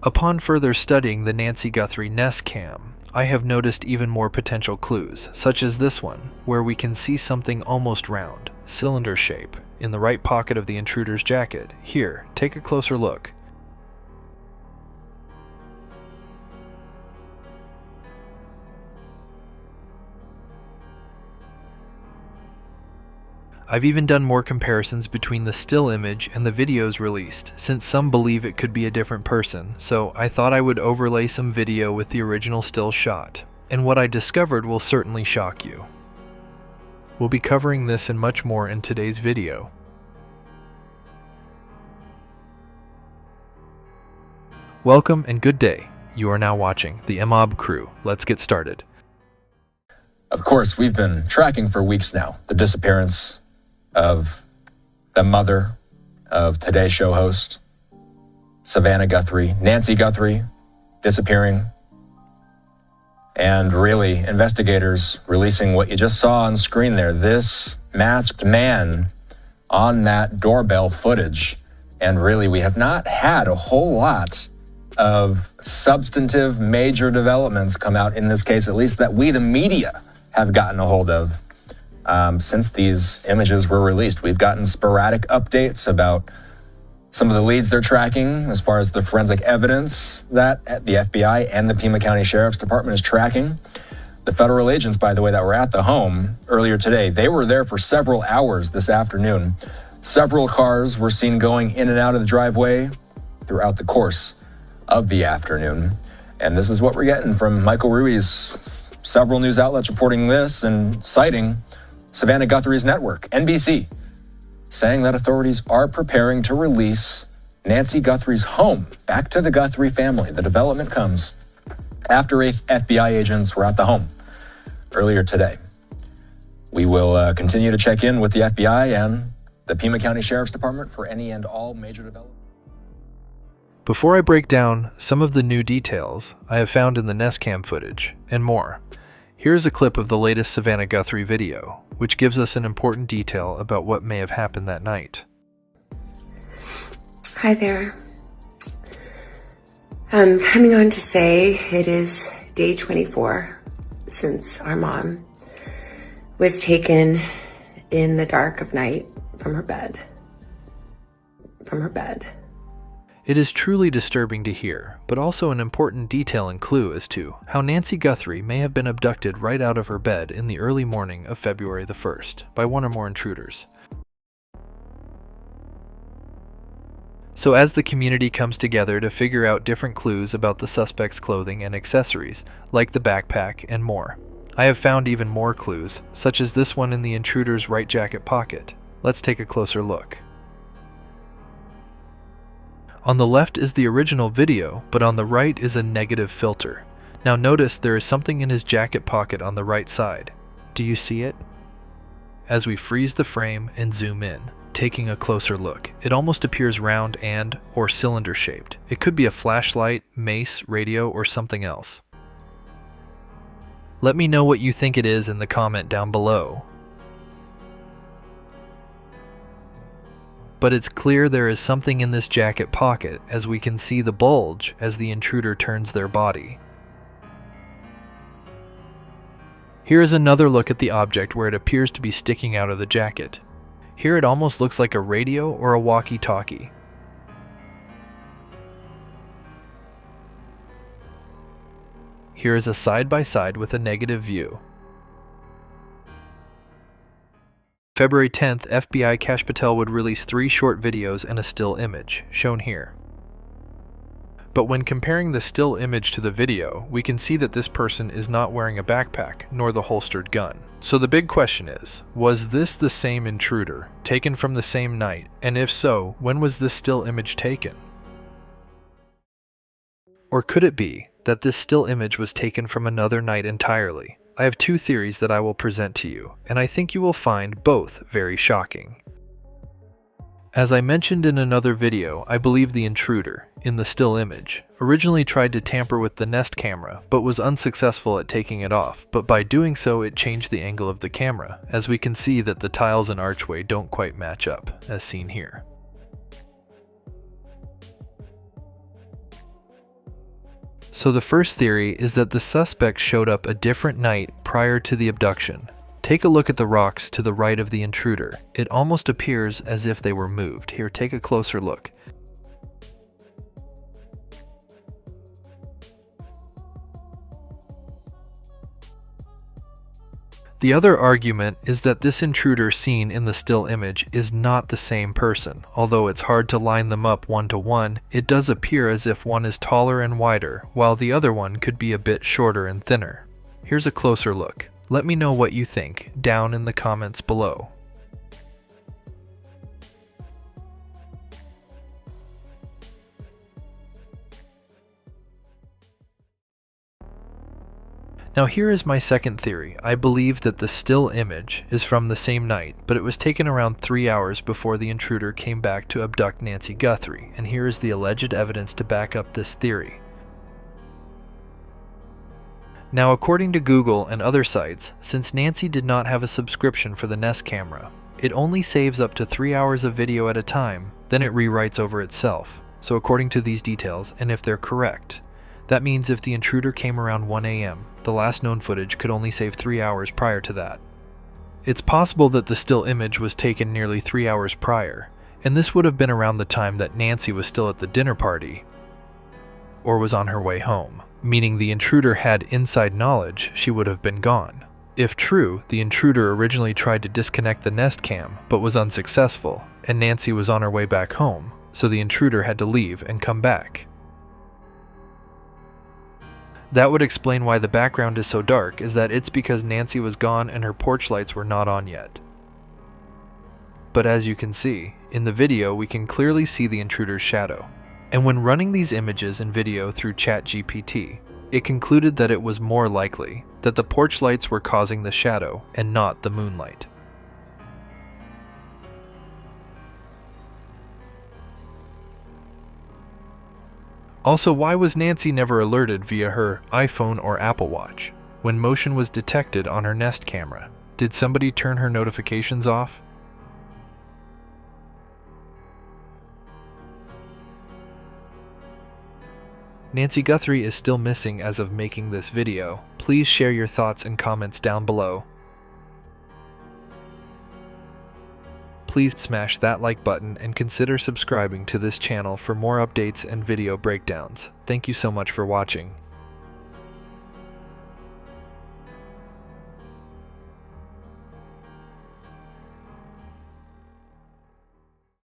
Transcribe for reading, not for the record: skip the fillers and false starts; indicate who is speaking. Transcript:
Speaker 1: Upon further studying the Nancy Guthrie Nest Cam, I have noticed even more potential clues, such as this one, where we can see something almost round, cylinder shape, in the right pocket of the intruder's jacket. Here, take a closer look. I've even done more comparisons between the still image and the videos released, since some believe it could be a different person, so I thought I would overlay some video with the original still shot, and what I discovered will certainly shock you. We'll be covering this and much more in today's video. Welcome and good day. You are now watching the MOB Crew. Let's get started.
Speaker 2: Of course, we've been tracking for weeks now the disappearance of the mother of Today Show host Savannah Guthrie, Nancy Guthrie, disappearing, and really investigators releasing what you just saw on screen there, this masked man on that doorbell footage. And really, we have not had a whole lot of substantive major developments come out in this case, at least that we, the media, have gotten a hold of since these images were released. We've gotten sporadic updates about some of the leads they're tracking as far as the forensic evidence that the FBI and the Pima County Sheriff's Department is tracking. The federal agents, by the way, that were at the home earlier today, they were there for several hours this afternoon. Several cars were seen going in and out of the driveway throughout the course of the afternoon. And this is what we're getting from Michael Ruiz. Several news outlets reporting this and citing Savannah Guthrie's network, NBC, saying that authorities are preparing to release Nancy Guthrie's home back to the Guthrie family. The development comes after FBI agents were at the home earlier today. We will continue to check in with the FBI and the Pima County Sheriff's Department for any and all major developments.
Speaker 1: Before I break down some of the new details I have found in the Nest Cam footage and more, here's a clip of the latest Savannah Guthrie video, which gives us an important detail about what may have happened that night.
Speaker 3: Hi there. I'm coming on to say it is day 24 since our mom was taken in the dark of night from her bed.
Speaker 1: It is truly disturbing to hear, but also an important detail and clue as to how Nancy Guthrie may have been abducted right out of her bed in the early morning of February the 1st by one or more intruders. So as the community comes together to figure out different clues about the suspect's clothing and accessories, like the backpack and more, I have found even more clues, such as this one in the intruder's right jacket pocket. Let's take a closer look. On the left is the original video, but on the right is a negative filter. Now notice there is something in his jacket pocket on the right side. Do you see it? As we freeze the frame and zoom in, taking a closer look, it almost appears round or cylinder shaped. It could be a flashlight, mace, radio, or something else. Let me know what you think it is in the comment down below. But it's clear there is something in this jacket pocket, as we can see the bulge as the intruder turns their body. Here is another look at the object where it appears to be sticking out of the jacket. Here it almost looks like a radio or a walkie-talkie. Here is a side-by-side with a negative view. February 10th, FBI Kash Patel would release 3 short videos and a still image, shown here. But when comparing the still image to the video, we can see that this person is not wearing a backpack, nor the holstered gun. So the big question is, was this the same intruder, taken from the same night, and if so, when was this still image taken? Or could it be that this still image was taken from another night entirely? I have 2 theories that I will present to you, and I think you will find both very shocking. As I mentioned in another video, I believe the intruder, in the still image, originally tried to tamper with the Nest camera, but was unsuccessful at taking it off, but by doing so it changed the angle of the camera, as we can see that the tiles and archway don't quite match up, as seen here. So the first theory is that the suspect showed up a different night prior to the abduction. Take a look at the rocks to the right of the intruder. It almost appears as if they were moved. Here, take a closer look. The other argument is that this intruder seen in the still image is not the same person. Although it's hard to line them up one-to-one, it does appear as if one is taller and wider, while the other one could be a bit shorter and thinner. Here's a closer look. Let me know what you think down in the comments below. Now here is my second theory. I believe that the still image is from the same night, but it was taken around 3 hours before the intruder came back to abduct Nancy Guthrie, and here is the alleged evidence to back up this theory. Now according to Google and other sites, since Nancy did not have a subscription for the Nest camera, it only saves up to 3 hours of video at a time, then it rewrites over itself. So according to these details, and if they're correct, that means if the intruder came around 1 a.m., the last known footage could only save 3 hours prior to that. It's possible that the still image was taken nearly 3 hours prior, and this would have been around the time that Nancy was still at the dinner party or was on her way home, meaning the intruder had inside knowledge she would have been gone. If true, the intruder originally tried to disconnect the Nest cam but was unsuccessful, and Nancy was on her way back home, so the intruder had to leave and come back. That would explain why the background is so dark, is that it's because Nancy was gone and her porch lights were not on yet. But as you can see, in the video we can clearly see the intruder's shadow. And when running these images and video through ChatGPT, it concluded that it was more likely that the porch lights were causing the shadow and not the moonlight. Also, why was Nancy never alerted via her iPhone or Apple Watch when motion was detected on her Nest camera? Did somebody turn her notifications off? Nancy Guthrie is still missing as of making this video. Please share your thoughts and comments down below. Please smash that like button and consider subscribing to this channel for more updates and video breakdowns. Thank you so much for watching.